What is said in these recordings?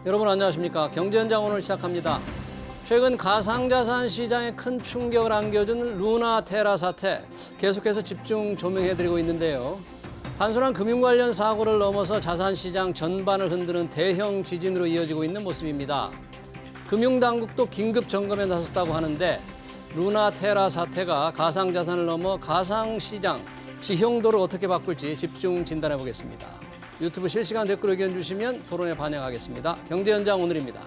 여러분 안녕하십니까? 경제현장 오늘 시작합니다. 최근 가상자산 시장에 큰 충격을 안겨준 루나 테라 사태 계속해서 집중 조명해드리고 있는데요. 단순한 금융 관련 사고를 넘어서 자산 시장 전반을 흔드는 대형 지진으로 이어지고 있는 모습입니다. 금융당국도 긴급 점검에 나섰다고 하는데 루나 테라 사태가 가상자산을 넘어 가상시장 지형도를 어떻게 바꿀지 집중 진단해 보겠습니다. 유튜브 실시간 댓글 의견 주시면 토론에 반영하겠습니다. 경제현장 오늘입니다.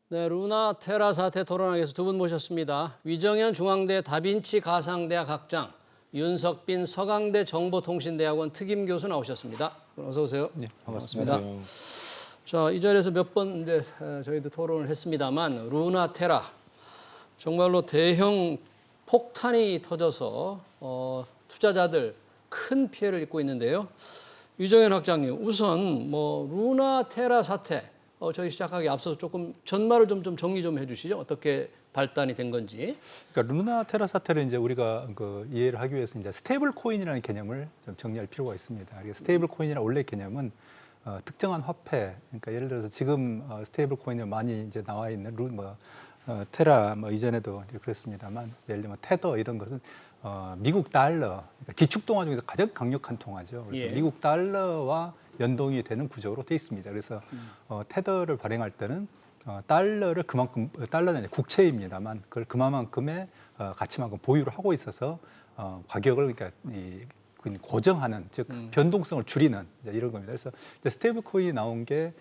네, 루나 테라 사태 토론하기 위해서 두 분 모셨습니다. 위정현 중앙대 다빈치 가상대학 학장, 윤석빈 서강대 정보통신대학원 특임 교수 나오셨습니다. 어서 오세요. 네, 반갑습니다. 자, 이 자리에서 몇 번 이제 저희도 토론을 했습니다만 루나 테라 정말로 대형 폭탄이 터져서 투자자들 큰 피해를 입고 있는데요. 위정현 학장님, 우선 루나 테라 사태 저희 시작하기 앞서서 조금 전말을 좀 정리 좀 해주시죠. 어떻게 발단이 된 건지. 그러니까 루나 테라 사태를 이제 우리가 이해를 하기 위해서 이제 스테이블 코인이라는 개념을 좀 정리할 필요가 있습니다. 스테이블 코인이라는 원래 개념은 특정한 화폐, 그러니까 예를 들어서 지금 스테이블 코인이 많이 이제 나와 있는 테라 이전에도 그랬습니다만 예를 들면 테더 이런 것은 미국 달러, 그러니까 기축통화 중에서 가장 강력한 통화죠. 그래서 예. 미국 달러와 연동이 되는 구조로 돼 있습니다. 그래서 테더를 발행할 때는 달러를 그만큼 달러는 국채입니다만 그걸 그만큼의 가치만큼 보유를 하고 있어서 가격을 그러니까 고정하는 즉 변동성을 줄이는 이런 겁니다. 그래서 스테이블 코인이 나온 게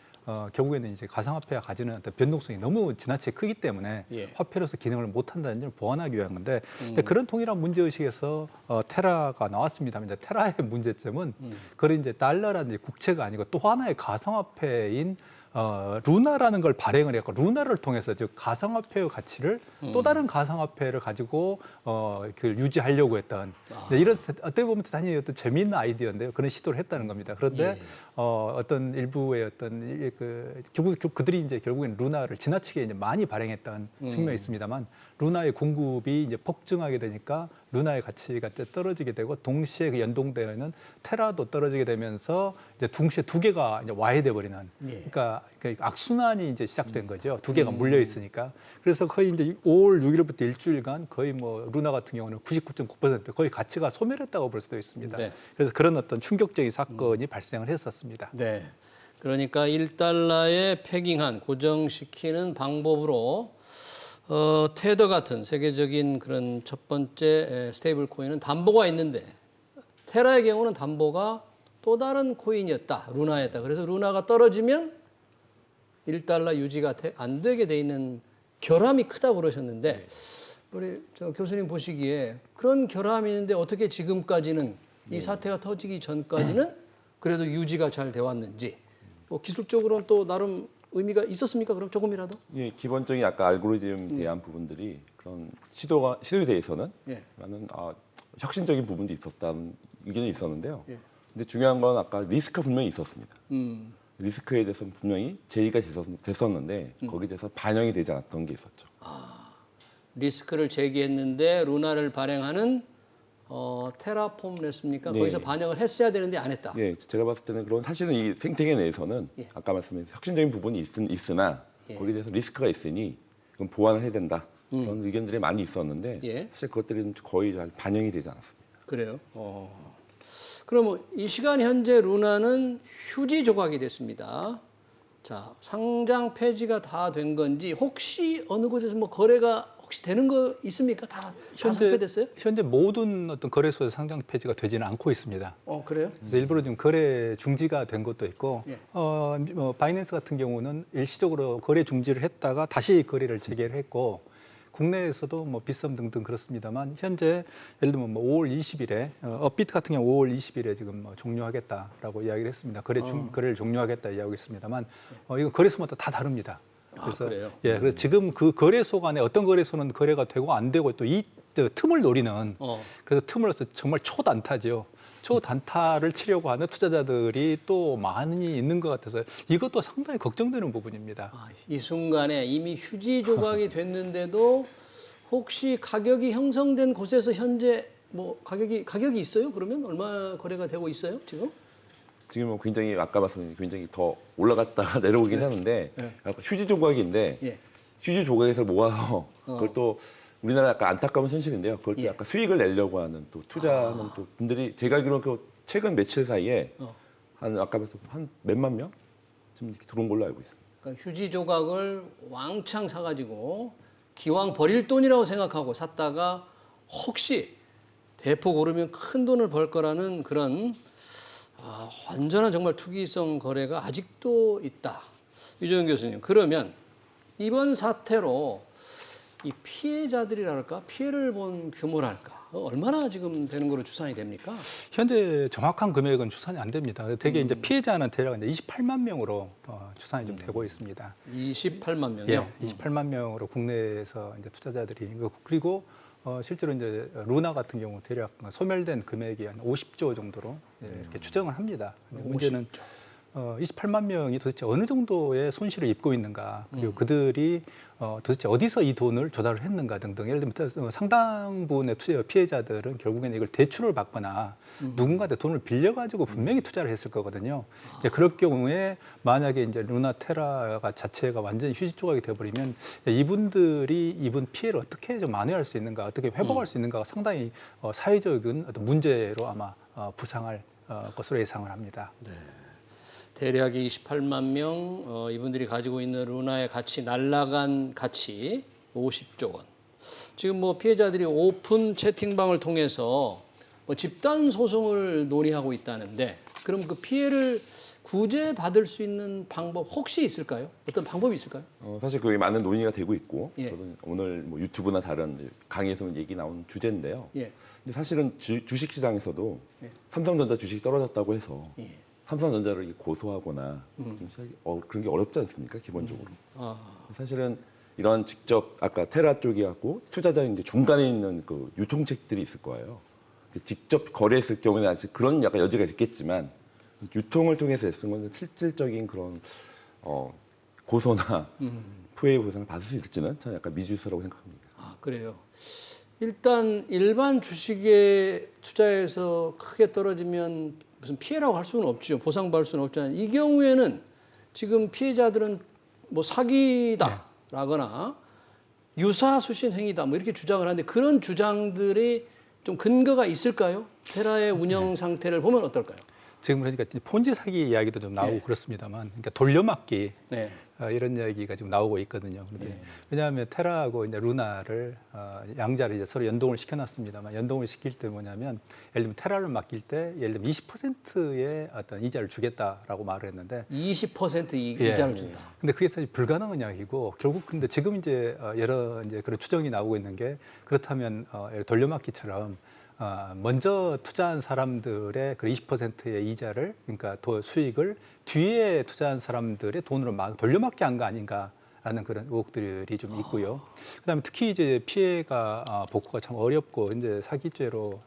결국에는 이제 가상화폐가 가지는 어떤 변동성이 너무 지나치게 크기 때문에 예. 화폐로서 기능을 못한다는 점을 보완하기 위한 건데 그런 통일한 문제의식에서 테라가 나왔습니다만 이제 테라의 문제점은 그런 이제 달러라든지 국채가 아니고 또 하나의 가상화폐인 루나라는 걸 발행을 했고 루나를 통해서 즉 가상화폐의 가치를 또 다른 가상화폐를 가지고 그걸 유지하려고 했던 이런 어떻게 보면 대단히 어떤 재미있는 아이디어인데요. 그런 시도를 했다는 겁니다. 그런데 예. 어떤 일부의 어떤 결국 그들이 이제 결국엔 루나를 지나치게 이제 많이 발행했던 측면이 있습니다만 루나의 공급이 이제 폭증하게 되니까 루나의 가치가 떨어지게 되고 동시에 그 연동되는 테라도 떨어지게 되면서 이제 동시에 두 개가 이제 와해돼 버리는 그러니까 악순환이 이제 시작된 거죠. 두 개가 물려 있으니까. 그래서 거의 이제 5월 6일부터 일주일간 거의 루나 같은 경우는 99.9% 거의 가치가 소멸했다고 볼 수도 있습니다. 네. 그래서 그런 어떤 충격적인 사건이 발생을 했었습니다. 네. 그러니까 1달러에 패깅한 고정시키는 방법으로 테더 같은 세계적인 그런 첫 번째 스테이블 코인은 담보가 있는데 테라의 경우는 담보가 또 다른 코인이었다. 루나였다. 그래서 루나가 떨어지면 1달러 유지가 안 되게 돼 있는 결함이 크다고 그러셨는데 우리 교수님 보시기에 그런 결함이 있는데 어떻게 지금까지는 이 사태가 터지기 전까지는 그래도 유지가 잘 돼 왔는지 기술적으로는 또 나름 의미가 있었습니까? 그럼 조금이라도? 예, 기본적인 아까 알고리즘 대한 부분들이 그런 시도에 대해서는 예. 나는 혁신적인 부분도 있었다는 의견이 있었는데요. 예. 근데 중요한 건 아까 리스크가 분명히 있었습니다. 리스크에 대해서는 분명히 제의가 됐었는데 거기에 대해서 반영이 되지 않았던 게 있었죠. 리스크를 제기했는데 루나를 발행하는 테라폼이었습니까? 네. 거기서 반영을 했어야 되는데 안 했다. 예, 제가 봤을 때는 그런 사실은 이 생태계 내에서는 예. 아까 말씀드린 혁신적인 부분이 있으나 예. 거기에 대해서 리스크가 있으니 그건 보완을 해야 된다. 그런 의견들이 많이 있었는데 예. 사실 그것들은 거의 잘 반영이 되지 않았습니다. 그래요? 그러면 이 시간 현재 루나는 휴지 조각이 됐습니다. 자, 상장 폐지가 다 된 건지 혹시 어느 곳에서 거래가 혹시 되는 거 있습니까? 다 상폐됐어요? 현재 모든 어떤 거래소에서 상장 폐지가 되지는 않고 있습니다. 그래요? 그래서 일부러 좀 거래 중지가 된 것도 있고, 예. 바이낸스 같은 경우는 일시적으로 거래 중지를 했다가 다시 거래를 재개를 했고, 국내에서도 빗썸 등등 그렇습니다만 현재 예를 들면 5월 20일에 업비트 같은 경우 5월 20일에 지금 종료하겠다라고 이야기를 했습니다. 거래를 종료하겠다 이야기하고 있습니다만 이거 거래소마다 다 다릅니다. 그래서 그래요? 그래서 지금 그 거래소 간에 어떤 거래소는 거래가 되고 안 되고 또 이 틈을 노리는 그래서 틈으로써 정말 초단타죠. 초단타를 치려고 하는 투자자들이 또 많이 있는 것 같아서 이것도 상당히 걱정되는 부분입니다. 아, 이 순간에 이미 휴지 조각이 됐는데도 혹시 가격이 형성된 곳에서 현재 뭐 가격이 있어요? 그러면 얼마 거래가 되고 있어요 지금? 지금은 굉장히 아까 말씀드린 굉장히 더 올라갔다가 내려오긴 하는데 약간 휴지 조각인데 예. 휴지 조각에서 모아서 그걸 또 우리나라 약간 안타까운 현실인데요. 그걸 또 예. 약간 수익을 내려고 하는 또 투자하는 또 분들이 제가 알기로는 그 최근 며칠 사이에 한 아까 말씀 한 몇만 명 지금 이렇게 들어온 걸로 알고 있습니다. 그러니까 휴지 조각을 왕창 사가지고 기왕 버릴 돈이라고 생각하고 샀다가 혹시 대폭 오르면 큰 돈을 벌 거라는 그런 완전한 정말 투기성 거래가 아직도 있다. 유정현 교수님, 그러면 이번 사태로 이 피해자들이랄까, 피해를 본 규모랄까, 얼마나 지금 되는 거로 추산이 됩니까? 현재 정확한 금액은 추산이 안 됩니다. 대개 이제 피해자는 대략 이제 28만 명으로 추산이 좀 되고 있습니다. 28만 명이요? 예, 28만 명으로 국내에서 이제 투자자들이 그리고 실제로 이제 루나 같은 경우 대략 소멸된 금액이 한 50조 정도로 이렇게 추정을 합니다. 문제는 28만 명이 도대체 어느 정도의 손실을 입고 있는가, 그리고 그들이 도대체 어디서 이 돈을 조달을 했는가 등등. 예를 들면 상당 부분의 피해자들은 결국에는 이걸 대출을 받거나 누군가한테 돈을 빌려가지고 분명히 투자를 했을 거거든요. 이제 그럴 경우에 만약에 이제 루나 테라가 자체가 완전히 휴지 조각이 되어버리면 이분들이 입은 피해를 어떻게 좀 만회할 수 있는가, 어떻게 회복할 수 있는가가 상당히 사회적인 어떤 문제로 아마 부상할 것으로 예상을 합니다. 네. 대략 28만 명, 이분들이 가지고 있는 루나의 가치, 날라간 가치 50조 원. 지금 뭐 피해자들이 오픈 채팅방을 통해서 뭐 집단 소송을 논의하고 있다는데, 그럼 그 피해를 구제받을 수 있는 방법 혹시 있을까요? 어떤 방법이 있을까요? 사실 그게 많은 논의가 되고 있고 예. 저도 오늘 뭐 유튜브나 다른 강의에서 얘기 나온 주제인데요. 예. 근데 사실은 주식시장에서도 예. 삼성전자 주식이 떨어졌다고 해서 예. 삼성전자를 고소하거나 그런 게 어렵지 않습니까? 기본적으로. 사실은 이런 직접 아까 테라 쪽이하고 투자자 이제 중간에 있는 그 유통책들이 있을 거예요. 직접 거래했을 경우는 아직 그런 약간 여지가 있겠지만 유통을 통해서 했을 건 실질적인 그런 고소나 후회 보상을 받을 수 있을지는 저는 약간 미지수라고 생각합니다. 아, 그래요. 일단 일반 주식에 투자해서 크게 떨어지면 무슨 피해라고 할 수는 없죠. 보상받을 수는 없잖아요. 이 경우에는 지금 피해자들은 뭐 사기다라거나 유사수신 행위다 뭐 이렇게 주장을 하는데, 그런 주장들이 좀 근거가 있을까요? 테라의 운영 상태를 보면 어떨까요? 지금 그러니까 폰지 사기 이야기도 좀 나오고 그렇습니다만, 그러니까 돌려막기 네. 이런 이야기가 지금 나오고 있거든요. 그런데 왜냐하면 테라하고 이제 루나를 양자를 이제 서로 연동을 시켜놨습니다만, 연동을 시킬 때 뭐냐면 예를 들면 테라를 맡길 때 예를 들면 20%의 어떤 이자를 주겠다라고 말을 했는데 20% 이자를 준다. 근데 그게 사실 불가능한 이야기고, 결국 근데 지금 이제 여러 이제 그런 추정이 나오고 있는 게, 그렇다면 돌려막기처럼 먼저 투자한 사람들의 그 20%의 이자를, 그러니까 수익을 뒤에 투자한 사람들의 돈으로 막 돌려막기 한 거 아닌가라는 그런 의혹들이 좀 있고요. 그다음에 특히 이제 피해가 복구가 참 어렵고 이제 사기죄로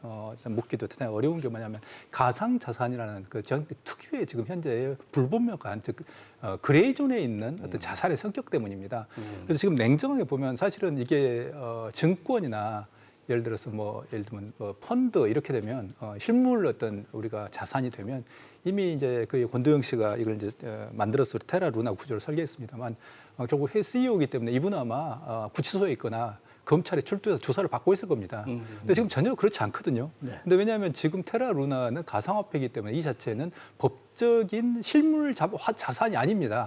묻기도 대단히 어려운 게 뭐냐면 가상 자산이라는 그 특유의 지금 현재 불분명한 즉 그레이 존에 있는 어떤 자산의 성격 때문입니다. 그래서 지금 냉정하게 보면 사실은 이게 증권이나 예를 들어서 예를 들면 펀드 이렇게 되면 실물 어떤 우리가 자산이 되면 이미 이제 그 권도영 씨가 이걸 이제 만들어서 테라 루나 구조를 설계했습니다만, 결국 CEO이기 때문에 이분은 아마 구치소에 있거나 검찰에 출두해서 조사를 받고 있을 겁니다. 근데 지금 전혀 그렇지 않거든요. 네. 근데 왜냐하면 지금 테라 루나는 가상화폐이기 때문에 이 자체는 법적인 실물 자산이 아닙니다.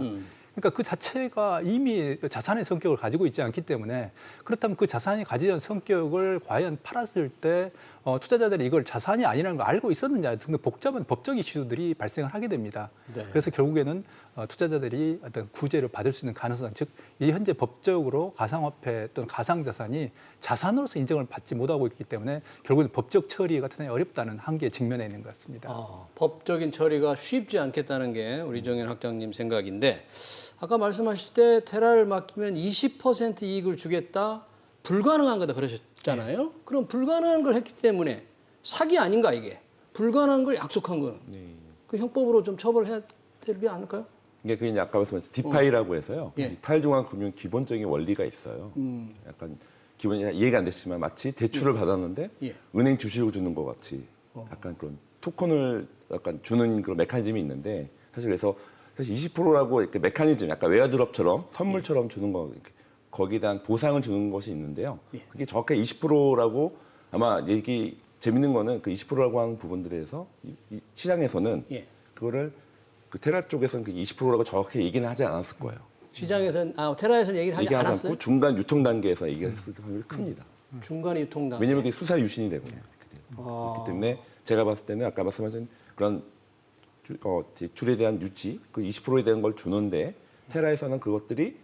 그러니까 그 자체가 이미 자산의 성격을 가지고 있지 않기 때문에, 그렇다면 그 자산이 가지는 성격을 과연 팔았을 때 투자자들이 이걸 자산이 아니라는 걸 알고 있었느냐 등등 복잡한 법적 이슈들이 발생을 하게 됩니다. 네. 그래서 결국에는 투자자들이 어떤 구제를 받을 수 있는 가능성, 즉 이 현재 법적으로 가상화폐 또는 가상자산이 자산으로서 인정을 받지 못하고 있기 때문에 결국은 법적 처리가 대단히 어렵다는 한계에 직면해 있는 것 같습니다. 법적인 처리가 쉽지 않겠다는 게 우리 정현 학장님 생각인데, 아까 말씀하실 때 테라를 맡기면 20% 이익을 주겠다, 불가능한 거다 그러셨잖아요. 그럼 불가능한 걸 했기 때문에 사기 아닌가 이게? 불가능한 걸 약속한 거는 그 형법으로 좀 처벌해야 되지 않을까요? 이게 그냥 아까 말씀하신 디파이라고 해서요. 예. 탈중앙 금융 기본적인 원리가 있어요. 약간 기본이 이해가 안 됐지만 마치 대출을 받았는데 예. 은행 주식을 주는 것 같이 약간 그런 토큰을 약간 주는 그런 메커니즘이 있는데 사실 그래서 사실 20%라고 이렇게 메커니즘 약간 웨어드롭처럼 선물처럼 주는 거 거기에 대한 보상을 주는 것이 있는데요. 예. 그게 정확하게 20%라고 아마 얘기 재밌는 거는 그 20%라고 하는 부분들에서 이 시장에서는 예. 그거를 그 테라 쪽에서는 그 20%라고 정확히 얘기는 하지 않았을 거예요. 시장에서는 테라에서는 얘기를 하지 얘기하지 않았어요. 않고 중간 유통 단계에서 얘기했을 확률이 큽니다. 중간 유통 단계. 왜냐하면 그게 수사 유신이 되거든요. 그렇기 때문에 제가 봤을 때는 아까 말씀하신 그런 대출에 대한 유치, 그 20%에 대한 걸 주는데 테라에서는 그것들이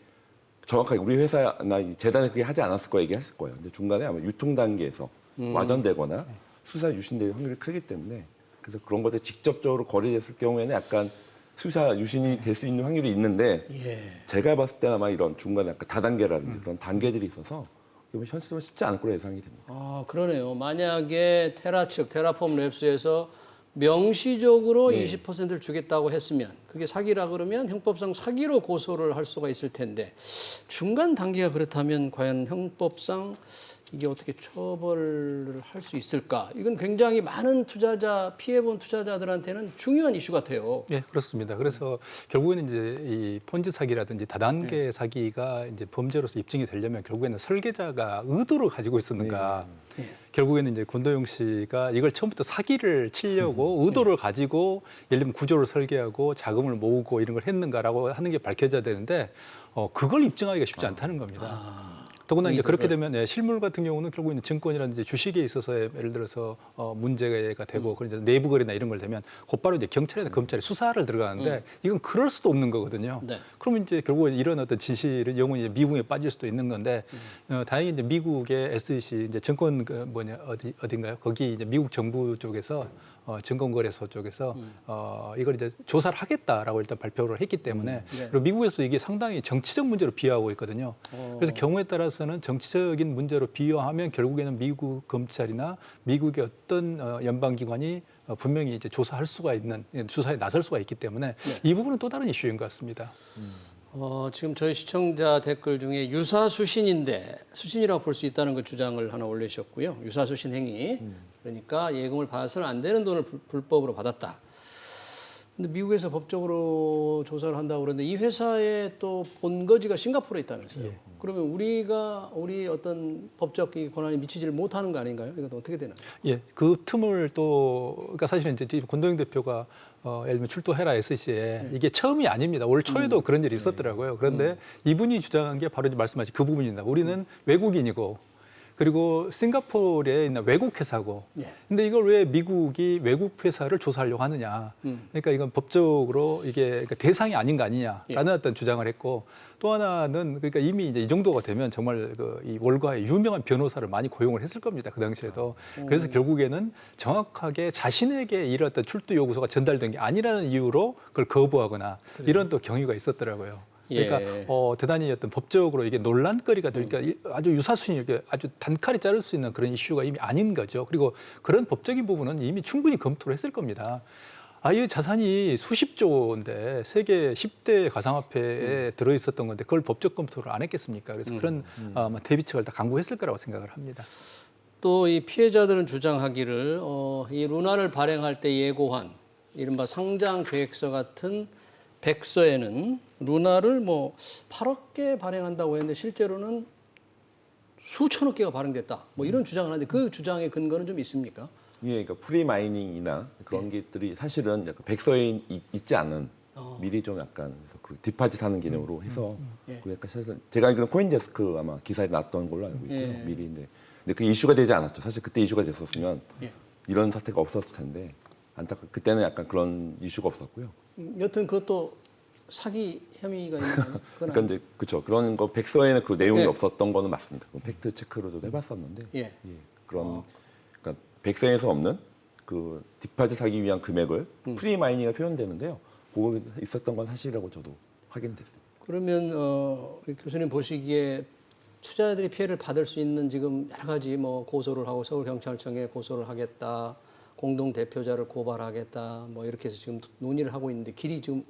정확하게 우리 회사나 이 재단에 그게 하지 않았을 거 얘기했을 거예요. 근데 중간에 아마 유통 단계에서 와전되거나 수사 유신될 확률이 크기 때문에 그래서 그런 것에 직접적으로 거래됐을 경우에는 약간 수사 유신이 될 수 있는 확률이 있는데 제가 봤을 때는 아마 이런 중간에 약간 다단계라든지 그런 단계들이 있어서 현실적으로 쉽지 않을 거로 예상이 됩니다. 아, 그러네요. 만약에 테라 측, 테라폼 랩스에서 명시적으로 20%를 주겠다고 했으면 그게 사기라 그러면 형법상 사기로 고소를 할 수가 있을 텐데 중간 단계가 그렇다면 과연 형법상 이게 어떻게 처벌을 할 수 있을까? 이건 굉장히 많은 투자자, 피해본 투자자들한테는 중요한 이슈 같아요. 네, 그렇습니다. 그래서 결국에는 이제 이 폰지 사기라든지 다단계 사기가 이제 범죄로서 입증이 되려면 결국에는 설계자가 의도를 가지고 있었는가. 결국에는 이제 권도영 씨가 이걸 처음부터 사기를 치려고 의도를 가지고 예를 들면 구조를 설계하고 자금을 모으고 이런 걸 했는가라고 하는 게 밝혀져야 되는데 그걸 입증하기가 쉽지 않다는 겁니다. 더구나 이제 그렇게 되면 실물 같은 경우는 결국에는 증권이라든지 주식에 있어서 예를 들어서 문제가 되고 그런 이제 내부 거래나 이런 걸 되면 곧바로 이제 경찰이나 검찰이 수사를 들어가는데 이건 그럴 수도 없는 거거든요. 네. 그러면 이제 결국은 이런 어떤 진실은 영원히 미궁에 빠질 수도 있는 건데 다행히 이제 미국의 SEC 이제 증권 어딘가요? 거기 이제 미국 정부 쪽에서 증권거래소 쪽에서 이걸 이제 조사를 하겠다라고 일단 발표를 했기 때문에 그리고 미국에서 이게 상당히 정치적 문제로 비화하고 있거든요. 그래서 경우에 따라서는 정치적인 문제로 비화하면 결국에는 미국 검찰이나 미국의 어떤 연방기관이 분명히 이제 조사할 수가 있는 수사에 나설 수가 있기 때문에 이 부분은 또 다른 이슈인 것 같습니다. 지금 저희 시청자 댓글 중에 유사수신인데 수신이라고 볼 수 있다는 그 주장을 하나 올리셨고요. 유사수신 행위. 그러니까 예금을 받아서는 안 되는 돈을 불법으로 받았다. 근데 미국에서 법적으로 조사를 한다고 그러는데 이 회사의 또 본거지가 싱가포르에 있다면서요. 그러면 우리 어떤 법적 이 권한이 미치지를 못하는 거 아닌가요? 이건 어떻게 되나요? 예, 그 틈을 또 그러니까 사실은 이제 권도영 대표가 예를 들면 출두해라 SEC에 이게 처음이 아닙니다. 올 초에도 그런 일이 있었더라고요. 그런데 이분이 주장한 게 바로 말씀하신 그 부분입니다. 우리는 외국인이고 그리고 싱가포르에 있는 외국 회사고. 근데 이걸 왜 미국이 외국 회사를 조사하려고 하느냐. 그러니까 이건 법적으로 이게 그러니까 대상이 아닌 거 아니냐라는 어떤 주장을 했고 또 하나는 그러니까 이미 이제 이 정도가 되면 정말 이 월가의 유명한 변호사를 많이 고용을 했을 겁니다. 그 당시에도. 그래서 결국에는 정확하게 자신에게 이런 어떤 출두 요구서가 전달된 게 아니라는 이유로 그걸 거부하거나 이런 또 경위가 있었더라고요. 그러니까 대단히 어떤 법적으로 이게 논란거리가 되니까 아주 유사순위 이렇게 아주 단칼에 자를 수 있는 그런 이슈가 이미 아닌 거죠. 그리고 그런 법적인 부분은 이미 충분히 검토를 했을 겁니다. 이 자산이 수십조인데 세계 10대 가상화폐에 들어있었던 건데 그걸 법적 검토를 안 했겠습니까? 그래서 그런 대비책을 다 강구했을 거라고 생각을 합니다. 또 이 피해자들은 주장하기를 이 루나를 발행할 때 예고한 이른바 상장 계획서 같은 백서에는 루나를 뭐 8억 개 발행한다고 했는데 실제로는 수천억 개가 발행됐다. 뭐 이런 주장을 하는데 그 주장의 근거는 좀 있습니까? 예, 그러니까 프리마이닝이나 그런 것들이 사실은 약간 백서에 있지 않은 미리 좀 약간 그 디파짓 하는 개념으로 해서 그 약간 사실 제가 알기로는 코인데스크 아마 기사에 났던 걸로 알고 있고요. 미리 근데 그 이슈가 되지 않았죠. 사실 그때 이슈가 됐었으면 이런 사태가 없었을 텐데 그때는 약간 그런 이슈가 없었고요. 여튼 그것도 사기 혐의가 있는 거예요? 그러니까 이제 그렇죠. 그런 거 백서에는 그 내용이 없었던 거는 맞습니다. 팩트 체크로 좀 해봤었는데 그런 그러니까 백서에서 없는 그 디파짓 하기 위한 금액을 프리마이닝을 표현되는데요. 그거 있었던 건 사실이라고 저도 확인됐습니다. 그러면 교수님 보시기에 투자자들이 피해를 받을 수 있는 지금 여러 가지 뭐 고소를 하고 서울경찰청에 고소를 하겠다. 공동 대표자를 고발하겠다 뭐 이렇게 해서 지금 논의를 하고 있는데 길이 지금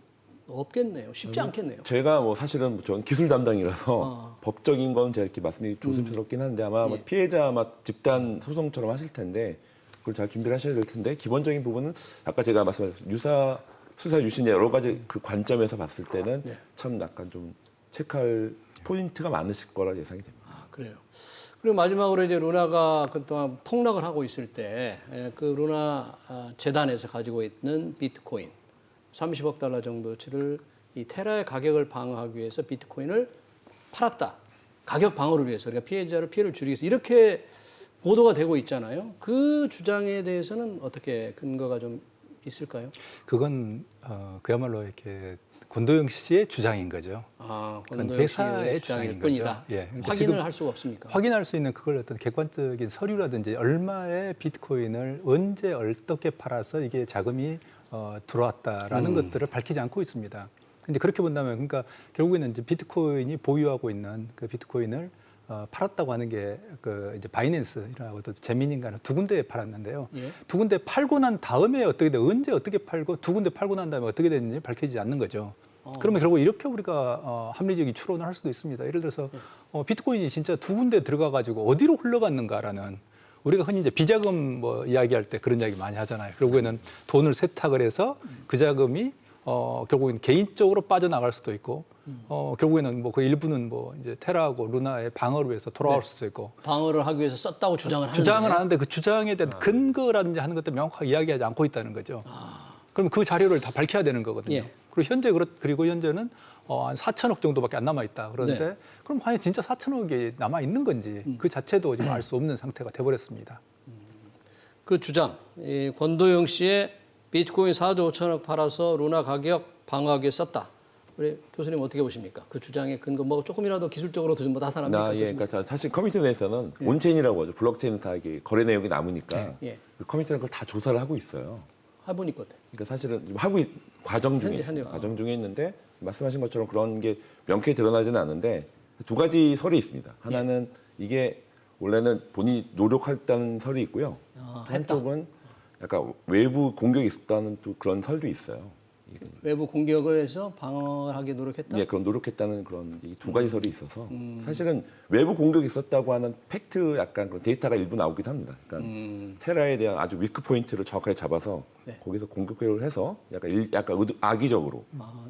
없겠네요. 쉽지 않겠네요. 제가 뭐 사실은 저는 기술 담당이라서 법적인 건 제가 이렇게 말씀드리기 조심스럽긴 한데 아마 뭐 피해자 아마 집단 소송처럼 하실 텐데 그걸 잘 준비를 하셔야 될 텐데 기본적인 부분은 아까 제가 말씀하신 유사 수사 유신 여러 가지 그 관점에서 봤을 때는 참 약간 좀 체크할 포인트가 많으실 거라 예상이 됩니다. 아, 그래요. 그리고 마지막으로 이제 루나가 그동안 폭락을 하고 있을 때 그 루나 재단에서 가지고 있는 비트코인 30억 달러 정도치를 이 테라의 가격을 방어하기 위해서 비트코인을 팔았다. 가격 방어를 위해서 그러니까 피해를 줄이기 위해서 이렇게 보도가 되고 있잖아요. 그 주장에 대해서는 어떻게 근거가 좀 있을까요? 그건 그야말로 이렇게 권도영 씨의 주장인 거죠. 아, 그건 권도영 회사의 씨의 주장인 주장일 뿐이다. 거죠. 예, 그러니까 확인을 지금 할 수가 없습니까? 확인할 수 있는 그걸 어떤 객관적인 서류라든지 얼마의 비트코인을 언제 어떻게 팔아서 이게 자금이 들어왔다라는 것들을 밝히지 않고 있습니다. 근데 그렇게 본다면 그러니까 결국에는 이제 비트코인이 보유하고 있는 그 비트코인을 팔았다고 하는 게 그 이제 바이낸스라고 또 재민인가는 두 군데에 팔았는데요. 예. 두 군데 팔고 난 다음에 어떻게 돼 언제 어떻게 팔고 두 군데 팔고 난 다음에 어떻게 됐는지 밝히지 않는 거죠. 그러면 결국 이렇게 우리가 합리적인 추론을 할 수도 있습니다. 예를 들어서 비트코인이 진짜 두 군데 들어가 가지고 어디로 흘러갔는가라는 우리가 흔히 이제 비자금 뭐 이야기할 때 그런 이야기 많이 하잖아요. 결국에는 돈을 세탁을 해서 그 자금이 결국엔 개인적으로 빠져나갈 수도 있고 결국에는 뭐 그 일부는 뭐 이제 테라하고 루나의 방어를 위해서 돌아올 수도 있고 방어를 하기 위해서 썼다고 주장을 하는데 그 주장에 대한 근거라든지 하는 것들 명확하게 이야기하지 않고 있다는 거죠. 그럼 그 자료를 다 밝혀야 되는 거거든요. 예. 그리고 그리고 현재는 한 4천억 정도밖에 안 남아 있다. 그런데 네. 그럼 과연 진짜 4천억이 남아 있는 건지 그 자체도 지금 알 수 없는 상태가 돼버렸습니다. 그 주장, 이 권도영 씨의 비트코인 4조 5천억 팔아서 루나 가격 방어하기 위해 썼다. 우리 교수님 어떻게 보십니까? 그 주장의 근거 뭐 조금이라도 기술적으로도 좀 나타납니까? 예, 그러니까 사실 커뮤니티 내에서는 온체인이라고 하죠. 블록체인은 다 이게 거래 내용이 남으니까 예. 그 커뮤니티는 그걸 다 조사를 하고 있어요. 해보니까 어때? 그러니까 사실은 지금 과정 중에 있습니다. 과정 중에 있는데 말씀하신 것처럼 그런 게 명쾌히 드러나지는 않는데 두 가지 설이 있습니다. 하나는 이게 원래는 본인이 노력했다는 설이 있고요. 한쪽은 약간 외부 공격이 있었다는 또 그런 설도 있어요. 외부 공격을 해서 방어하기 노력했다? 예, 그런 노력했다는 그런 이 두 가지 설이 있어서 사실은 외부 공격이 있었다고 하는 팩트 약간 그런 데이터가 일부 나오기도 합니다. 그러니까 테라에 대한 아주 위크 포인트를 정확하게 잡아서 거기서 공격을 해서 약간 악의적으로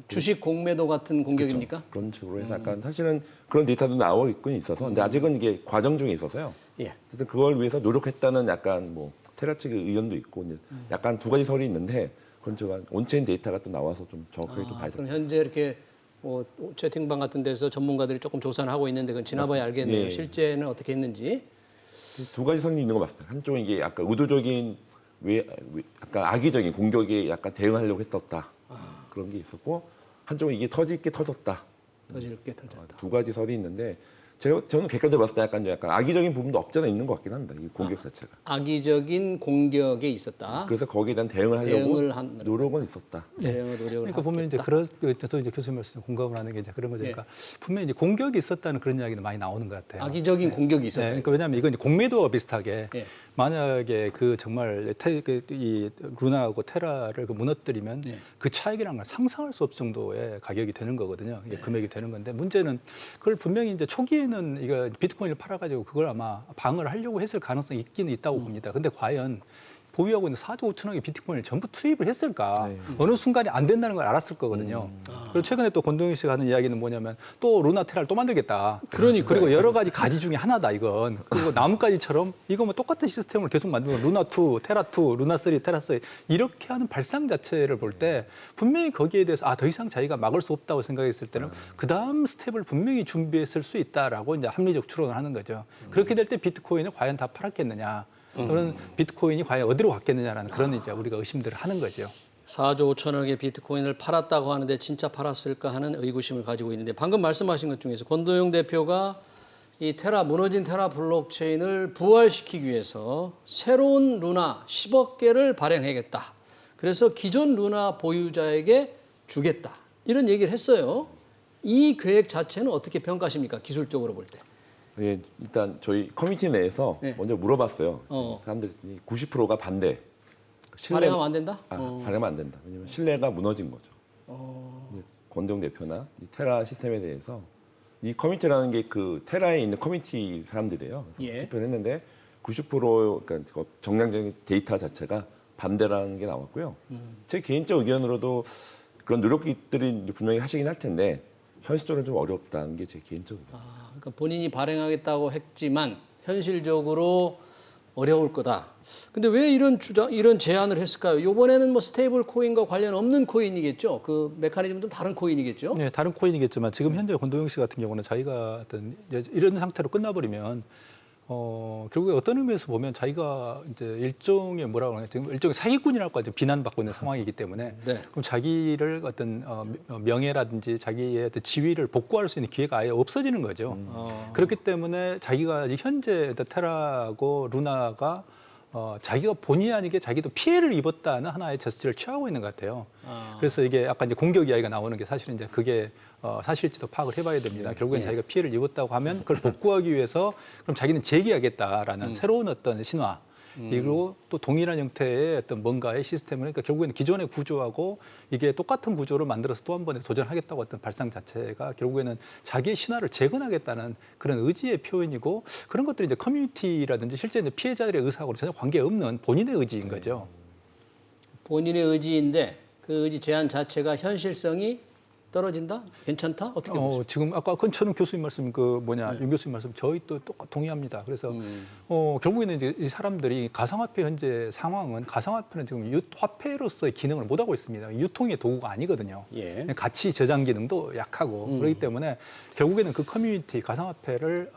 주식 공매도 같은 공격입니까? 그렇죠. 그런 식으로 해서 약간 사실은 그런 데이터도 나오고 있긴 있어서 근데 아직은 이게 과정 중에 있어서요. 예. 어쨌든 그걸 위해서 노력했다는 약간 뭐 테라 측의 의견도 있고 이제 약간 두 가지 설이 있는데 그건 제가 온체인 데이터가 또 나와서 좀 정확하게 좀 봐야 그럼 됩니다. 현재 이렇게 뭐 채팅방 같은 데서 전문가들이 조금 조사를 하고 있는데 그건 지나봐야 알겠네요. 예. 실제는 어떻게 했는지. 두 가지 설이 있는 것 같습니다. 한쪽은 이게 약간 의도적인 약간 악의적인 공격에 약간 대응하려고 했었다 그런 게 있었고 한쪽은 이게 터질게 터졌다. 터질게 터졌다. 두 가지 설이 있는데 저는 객관적으로 봤을 때 약간 악의적인 부분도 없지 않아 있는 것 같긴 합니다. 이 공격 자체가. 악의적인 공격에 있었다. 그래서 거기에 대한 대응을 하려고 대응을 한 노력은 있었다. 대응을 노력을 그러니까 보면 이제 저도 이제 교수님 말씀 공감을 하는 게 이제 그런 거죠. 그러니까 분명히 이제 공격이 있었다는 그런 이야기도 많이 나오는 것 같아요. 악의적인 공격이 있었다. 네, 그러니까 왜냐하면 이건 이제 공매도와 비슷하게 예. 만약에 그 정말 이 루나하고 테라를 무너뜨리면 그 차익이라는 걸 상상할 수 없을 정도의 가격이 되는 거거든요. 이게 금액이 되는 건데 문제는 그걸 분명히 이제 초기에는 이거 비트코인을 팔아가지고 그걸 아마 방어를 하려고 했을 가능성이 있기는 있다고 봅니다. 근데 과연 보유하고 있는 4조 5천억의 비트코인을 전부 투입을 했을까? 어느 순간에 안 된다는 걸 알았을 거거든요. 그리고 최근에 또 권동희 씨가 하는 이야기는 뭐냐면 또 루나 테라를 또 만들겠다. 그리고 여러 가지 가지 중에 하나다 이건. 그리고 나뭇가지처럼 이거 뭐 똑같은 시스템을 계속 만들면 루나 2, 테라 2, 루나 3, 테라 3 이렇게 하는 발상 자체를 볼 때 분명히 거기에 대해서 더 이상 자기가 막을 수 없다고 생각했을 때는 그 다음 스텝을 분명히 준비했을 수 있다라고 이제 합리적 추론을 하는 거죠. 그렇게 될 때 비트코인을 과연 다 팔았겠느냐? 또는 비트코인이 과연 어디로 갔겠느냐라는 그런 이제 우리가 의심들을 하는 거죠. 4조 5천억의 비트코인을 팔았다고 하는데 진짜 팔았을까 하는 의구심을 가지고 있는데 방금 말씀하신 것 중에서 권도영 대표가 이 무너진 테라 블록체인을 부활시키기 위해서 새로운 루나 10억 개를 발행하겠다. 그래서 기존 루나 보유자에게 주겠다. 이런 얘기를 했어요. 이 계획 자체는 어떻게 평가하십니까? 기술적으로 볼 때. 예, 일단 저희 커뮤니티 내에서 먼저 물어봤어요. 사람들이 90%가 반대, 발행하면 안 된다? 발행하면 안 된다. 왜냐하면 신뢰가 무너진 거죠. 이제 권도영 대표나 이 테라 시스템에 대해서 이 커뮤니티라는 게 그 테라에 있는 커뮤니티 사람들이에요. 그래서 예. 투표를 했는데 90% 그러니까 정량적인 데이터 자체가 반대라는 게 나왔고요. 제 개인적 의견으로도 그런 노력들이 분명히 하시긴 할 텐데 현실적으로는 좀 어렵다는 게 제 개인적 의견. 그러니까 본인이 발행하겠다고 했지만 현실적으로 어려울 거다. 근데 왜 이런 제안을 했을까요? 이번에는 뭐 스테이블 코인과 관련 없는 코인이겠죠. 그 메커니즘은 좀 다른 코인이겠죠. 네, 다른 코인이겠지만 지금 현재 권도영 씨 같은 경우는 자기가 어떤 이런 상태로 끝나버리면 결국에 어떤 의미에서 보면 자기가 이제 일종의 뭐라고 하나 지금 일종의 사기꾼이라고 하죠. 비난받고 있는 상황이기 때문에 네. 그럼 자기를 어떤 명예라든지 자기의 어떤 지위를 복구할 수 있는 기회가 아예 없어지는 거죠. 그렇기 때문에 자기가 현재 테라고 루나가 자기가 본의 아니게 자기도 피해를 입었다는 하나의 제스처를 취하고 있는 것 같아요. 그래서 이게 아까 이제 공격 이야기가 나오는 게 사실은 이제 그게 사실지도 파악을 해봐야 됩니다. 결국엔 자기가 피해를 입었다고 하면 그걸 복구하기 위해서 그럼 자기는 재기하겠다라는 새로운 어떤 신화. 그리고 또 동일한 형태의 어떤 뭔가의 시스템을 그러니까 결국에는 기존의 구조하고 이게 똑같은 구조를 만들어서 또 한 번에 도전하겠다고 했던 발상 자체가 결국에는 자기의 신화를 재건하겠다는 그런 의지의 표현이고 그런 것들이 이제 커뮤니티라든지 실제 이제 피해자들의 의사하고는 전혀 관계없는 본인의 의지인 거죠. 본인의 의지인데 그 의지 제안 자체가 현실성이 떨어진다? 괜찮다? 어떻게 보세요? 지금 아까 권천웅 교수님 말씀 윤 교수님 말씀 저희 또 똑같이 동의합니다. 그래서 결국에는 이제 이 사람들이 가상화폐 현재 상황은 가상화폐는 지금 화폐로서의 기능을 못 하고 있습니다. 유통의 도구가 아니거든요. 예. 가치 저장 기능도 약하고 그렇기 때문에 결국에는 그 커뮤니티 가상화폐를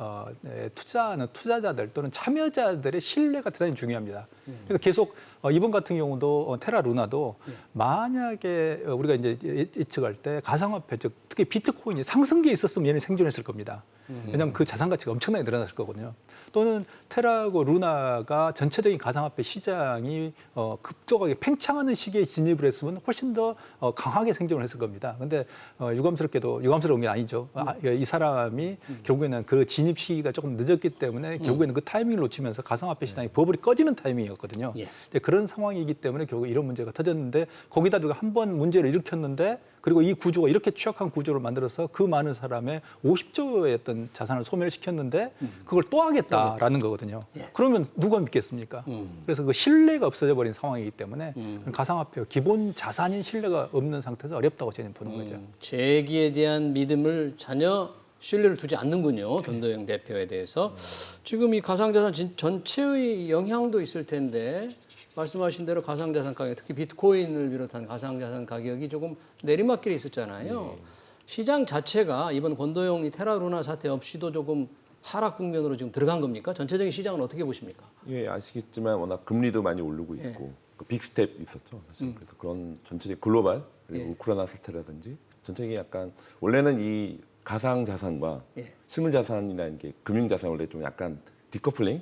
투자하는 투자자들 또는 참여자들의 신뢰가 대단히 중요합니다. 그러니까 계속 이번 같은 경우도 테라 루나도 만약에 우리가 이제 예측할 때 가상화폐 즉 특히 비트코인이 상승기에 있었으면 얘는 생존했을 겁니다. 왜냐하면 그 자산 가치가 엄청나게 늘어났을 거거든요. 또는 테라고 루나가 전체적인 가상화폐 시장이 급격하게 팽창하는 시기에 진입을 했으면 훨씬 더 강하게 생존을 했을 겁니다. 근데 유감스러운 게 아니죠. 이 사람이 결국에는 그 진입 시기가 조금 늦었기 때문에 결국에는 그 타이밍을 놓치면서 가상화폐 시장이 버블이 꺼지는 타이밍이었거든요. 예. 그런 상황이기 때문에 결국 이런 문제가 터졌는데 거기다 누가 한 번 문제를 일으켰는데 그리고 이 구조가 이렇게 취약한 구조를 만들어서 그 많은 사람의 50조의 어떤 자산을 소멸시켰는데 그걸 또 하겠다라는 거거든요. 그러면 누가 믿겠습니까? 그래서 그 신뢰가 없어져 버린 상황이기 때문에 가상화폐 기본 자산인 신뢰가 없는 상태에서 어렵다고 저는 보는 거죠. 재기에 대한 믿음을 전혀 신뢰를 두지 않는군요. 권도영 대표에 대해서. 지금 이 가상자산 전체의 영향도 있을 텐데 말씀하신 대로 가상자산 가격, 특히 비트코인을 비롯한 가상자산 가격이 조금 내리막길에 있었잖아요. 시장 자체가 이번 권도영 이 테라루나 사태 없이도 조금 하락 국면으로 지금 들어간 겁니까? 전체적인 시장은 어떻게 보십니까? 예, 아시겠지만 워낙 금리도 많이 오르고 있고 그 빅스텝 있었죠. 사실. 그래서 그런 전체적 글로벌 그리고 우크라이나 사태라든지 전체적인 약간 원래는 이 가상 자산과 실물 자산이라는 게 금융 자산 원래 좀 약간 디커플링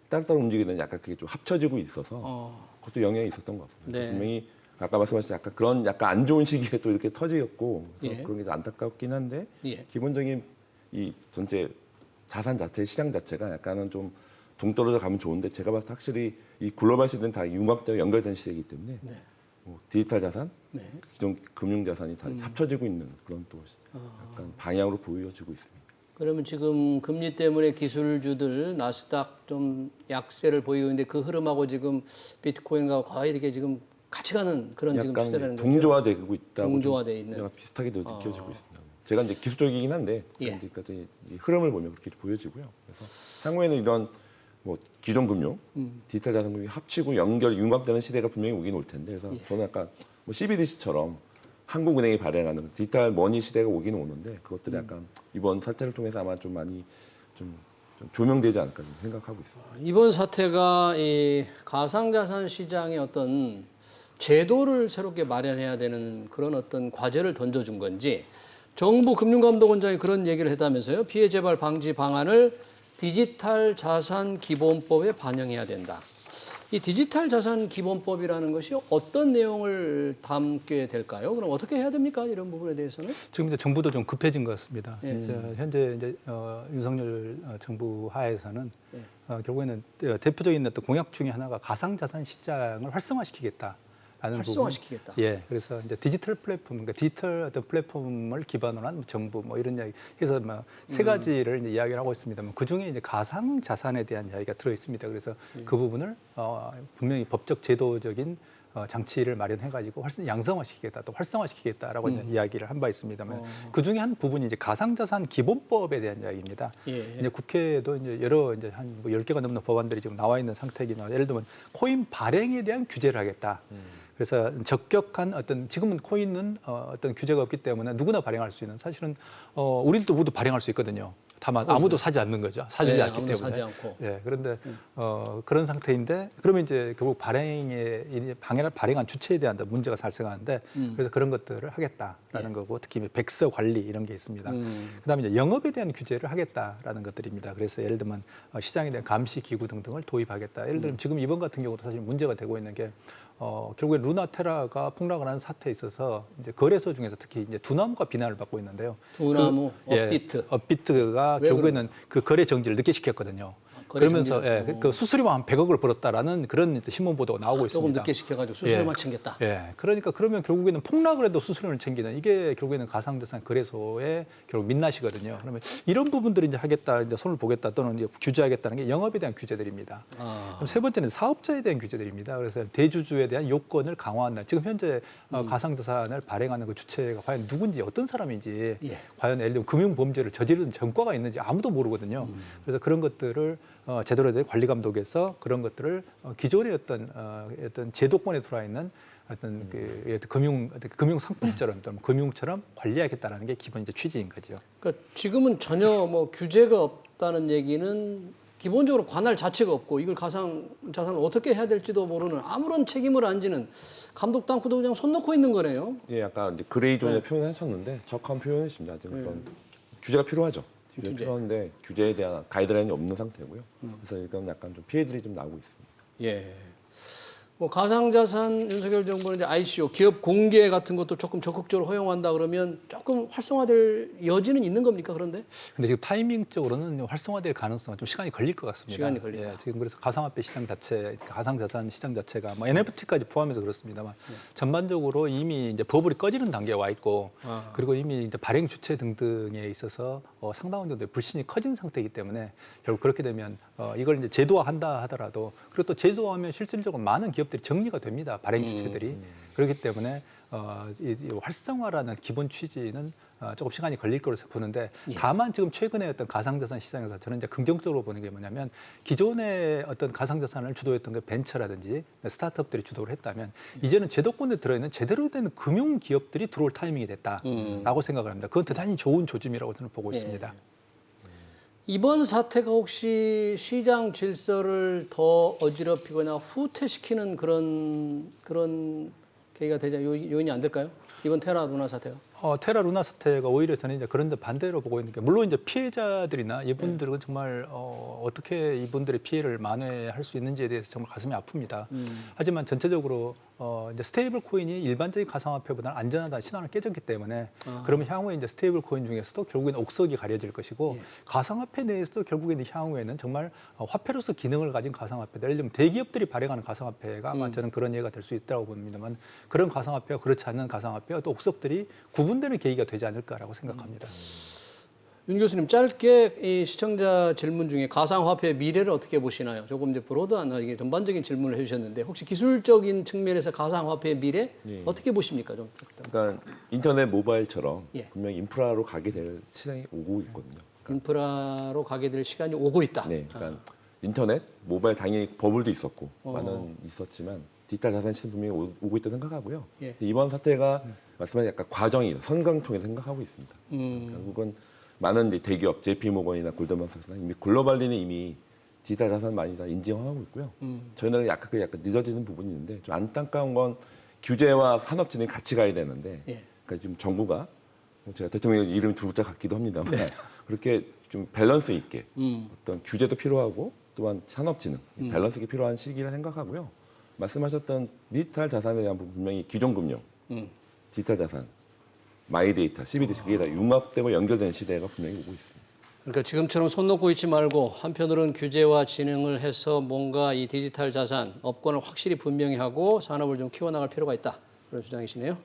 따로따로 움직이는 약간 그게 좀 합쳐지고 있어서 그것도 영향이 있었던 것 같습니다. 네. 분명히 아까 말씀하신 약간 그런 약간 안 좋은 시기에 또 이렇게 터지었고 그래서 그런 게 좀 안타깝긴 한데 기본적인 이 전체 자산 자체 시장 자체가 약간은 좀 동떨어져 가면 좋은데 제가 봤을 때 확실히 이 글로벌 시대는 다 융합되어 연결된 시대이기 때문에 뭐 디지털 자산, 기존 금융 자산이 다 합쳐지고 있는 그런 또 약간 방향으로 보여지고 있습니다. 그러면 지금 금리 때문에 기술주들 나스닥 좀 약세를 보이고 있는데 그 흐름하고 지금 비트코인과 거의 이렇게 지금 같이 가는 그런 지금 추세라는 거죠. 동조화되고 있다고 동조화돼 있는. 비슷하게도 느껴지고 있습니다. 제가 이제 기술적이긴 한데 이제까지 흐름을 보면 그렇게 보여지고요. 그래서 향후에는 이런 뭐 기존 금융, 디지털 자산 금융이 합치고 융합되는 시대가 분명히 오긴 올 텐데 그래서 저는 약간 뭐 CBDC처럼 한국은행이 발행하는 디지털 머니 시대가 오긴 오는데 그것들이 약간 이번 사태를 통해서 아마 좀 많이 좀 조명되지 않을까 생각하고 있습니다. 이번 사태가 이 가상자산 시장의 어떤 제도를 새롭게 마련해야 되는 그런 어떤 과제를 던져준 건지 정부 금융감독원장이 그런 얘기를 했다면서요. 피해 재발 방지 방안을 디지털 자산 기본법에 반영해야 된다. 이 디지털 자산 기본법이라는 것이 어떤 내용을 담게 될까요? 그럼 어떻게 해야 됩니까? 이런 부분에 대해서는? 지금 이제 정부도 좀 급해진 것 같습니다. 예. 이제 현재 이제 윤석열 정부 하에서는 예. 결국에는 대표적인 어떤 공약 중에 하나가 가상자산 시장을 활성화시키겠다. 활성화시키겠다. 예, 그래서 이제 디지털 플랫폼, 그러니까 디지털 어떤 플랫폼을 기반으로 한 정부 뭐 이런 이야기 해서 뭐 세 가지를 이제 이야기를 하고 있습니다만 그 중에 이제 가상 자산에 대한 이야기가 들어 있습니다. 그래서 그 부분을 분명히 법적 제도적인 장치를 마련해가지고 양성화시키겠다, 또 활성화시키겠다라고 이제 이야기를 한 바 있습니다만 그 중에 한 부분이 이제 가상자산 기본법에 대한 이야기입니다. 예. 이제 국회에도 이제 여러 이제 한 뭐 10개가 넘는 법안들이 지금 나와 있는 상태이긴 한데 예를 들면 코인 발행에 대한 규제를 하겠다. 그래서 적격한 어떤 지금은 코인은 어떤 규제가 없기 때문에 누구나 발행할 수 있는 사실은 우리도 모두 발행할 수 있거든요. 다만 아무도 사지 않는 거죠. 사주지 네, 않기 아무도 때문에. 사지 않고. 예, 그런데 그런 상태인데 그러면 이제 결국 발행한 주체에 대한 문제가 발생하는데 그래서 그런 것들을 하겠다라는 거고 특히 백서 관리 이런 게 있습니다. 그다음에 이제 영업에 대한 규제를 하겠다라는 것들입니다. 그래서 예를 들면 시장에 대한 감시 기구 등등을 도입하겠다. 예를 들면 지금 이번 같은 경우도 사실 문제가 되고 있는 게 결국에 루나테라가 폭락을 한 사태에 있어서 이제 거래소 중에서 특히 이제 두나무가 비난을 받고 있는데요. 두나무, 업비트. 업비트가 왜 결국에는 그 거래 정지를 늦게 시켰거든요. 거래 그러면서 정지를. 그 수수료만 한 100억을 벌었다라는 그런 신문 보도가 나오고 조금 있습니다. 늦게 시켜가지고 수수료만 챙겼다. 예, 그러니까 그러면 결국에는 폭락을 해도 수수료를 챙기는 이게 결국에는 가상자산 거래소의 결국 민낯이거든요. 그러면 이런 부분들을 이제 하겠다, 이제 손을 보겠다 또는 이제 규제하겠다는 게 영업에 대한 규제들입니다. 그럼 세 번째는 사업자에 대한 규제들입니다. 그래서 대주주에 대한 요건을 강화한다. 지금 현재 가상자산을 발행하는 그 주체가 과연 누군지 어떤 사람인지 예. 과연 예를 들면 금융범죄를 저지른 전과가 있는지 아무도 모르거든요. 그래서 그런 것들을 제대로 된 관리 감독에서 그런 것들을 기존의 어떤 제도권에 들어와 있는 어떤 금융 상품처럼 또는 금융처럼 관리하겠다라는 게 기본 이제 취지인 거죠. 그러니까 지금은 전혀 뭐 규제가 없다는 얘기는 기본적으로 관할 자체가 없고 이걸 가상 자산을 어떻게 해야 될지도 모르는 아무런 책임을 안 지는 감독도 않고도 그냥 손 놓고 있는 거네요. 예, 아까 이제 그레이 존의 표현하셨는데 적합한 표현이십니다. 지금 어떤 규제가 필요하죠. 규제가 필요한데 규제에 대한 가이드라인이 없는 상태고요. 그래서 이건 약간 좀 피해들이 좀 나오고 있습니다. 예. 뭐 가상자산 윤석열 정부는 이제 ICO 기업 공개 같은 것도 조금 적극적으로 허용한다 그러면 조금 활성화될 여지는 있는 겁니까? 그런데 근데 지금 타이밍적으로는 활성화될 가능성은 좀 시간이 걸릴 것 같습니다. 시간이 걸린다. 예, 지금 그래서 가상화폐 시장 자체, 가상자산 시장 자체가 뭐 NFT까지 포함해서 그렇습니다만 전반적으로 이미 이제 버블이 꺼지는 단계에 와 있고 그리고 이미 이제 발행 주체 등등에 있어서 상당한 정도의 불신이 커진 상태이기 때문에 결국 그렇게 되면 이걸 이제 제도화한다 하더라도 그리고 또 제도화하면 실질적으로 많은 기업들이 정리가 됩니다. 발행 주체들이 그렇기 때문에 이 활성화라는 기본 취지는 조금 시간이 걸릴 거로 보는데 다만 지금 최근에 어떤 가상자산 시장에서 저는 이제 긍정적으로 보는 게 뭐냐면 기존의 어떤 가상자산을 주도했던 게 벤처라든지 스타트업들이 주도를 했다면 이제는 제도권에 들어있는 제대로 된 금융 기업들이 들어올 타이밍이 됐다라고 생각을 합니다. 그건 대단히 좋은 조짐이라고 저는 보고 있습니다. 이번 사태가 혹시 시장 질서를 더 어지럽히거나 후퇴시키는 그런 계기가 되자 요인이 안 될까요? 이번 테라 루나 사태가? 테라 루나 사태가 오히려 저는 이제 그런데 반대로 보고 있는 게 물론 이제 피해자들이나 이분들은 정말 어떻게 이분들의 피해를 만회할 수 있는지에 대해서 정말 가슴이 아픕니다. 하지만 전체적으로 이제 스테이블 코인이 일반적인 가상화폐보다는 안전하다는 신앙을 깨졌기 때문에 그러면 향후에 이제 스테이블 코인 중에서도 결국에는 옥석이 가려질 것이고 가상화폐 내에서도 결국에는 향후에는 정말 화폐로서 기능을 가진 가상화폐들 예를 들면 대기업들이 발행하는 가상화폐가 아마 저는 그런 예가 될 수 있다고 봅니다만 그런 가상화폐와 그렇지 않은 가상화폐와 또 옥석들이 구분되는 계기가 되지 않을까라고 생각합니다. 윤 교수님 짧게 이 시청자 질문 중에 가상화폐의 미래를 어떻게 보시나요? 조금 이제 브로드한 이게 전반적인 질문을 해주셨는데 혹시 기술적인 측면에서 가상화폐의 미래 어떻게 보십니까? 좀. 그러니까 인터넷 모바일처럼 예. 분명 인프라로 가게 될 시장이 오고 있거든요. 인프라로 가게 될 시간이 오고 있다. 네, 그러니까 인터넷, 모바일 당연히 버블도 있었고 많은 있었지만 디지털 자산 시장 분명히 오고 있다고 생각하고요. 예. 근데 이번 사태가 말씀하신 약간 과정이 선강통에 생각하고 있습니다. 결국은 많은 이제 대기업, JP모건이나 골드만삭스나 이미 글로벌리는 이미 디지털 자산 많이 다 인정하고 있고요. 저희는 약간 늦어지는 부분이 있는데 좀 안타까운 건 규제와 산업 진행이 같이 가야 되는데, 예. 그러니까 지금 정부가 제가 대통령 이름이 두 글자 같기도 합니다만 그렇게 좀 밸런스 있게 어떤 규제도 필요하고 또한 산업진흥 밸런스가 필요한 시기라 생각하고요. 말씀하셨던 디지털 자산에 대한 부분 분명히 기존금융, 디지털 자산, 마이데이터, CBDC 그게 다 융합되고 연결된 시대가 분명히 오고 있습니다. 그러니까 지금처럼 손 놓고 있지 말고 한편으로는 규제와 진흥을 해서 뭔가 이 디지털 자산 업권을 확실히 분명히 하고 산업을 좀 키워나갈 필요가 있다. 그런 주장이시네요.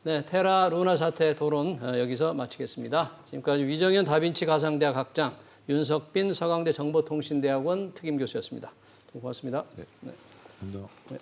네, 테라 루나 사태 토론 여기서 마치겠습니다. 지금까지 위정현 다빈치 가상대학 학장, 윤석빈 서강대 정보통신대학원 특임교수였습니다. 고맙습니다. 네. 네. 감사합니다. 네.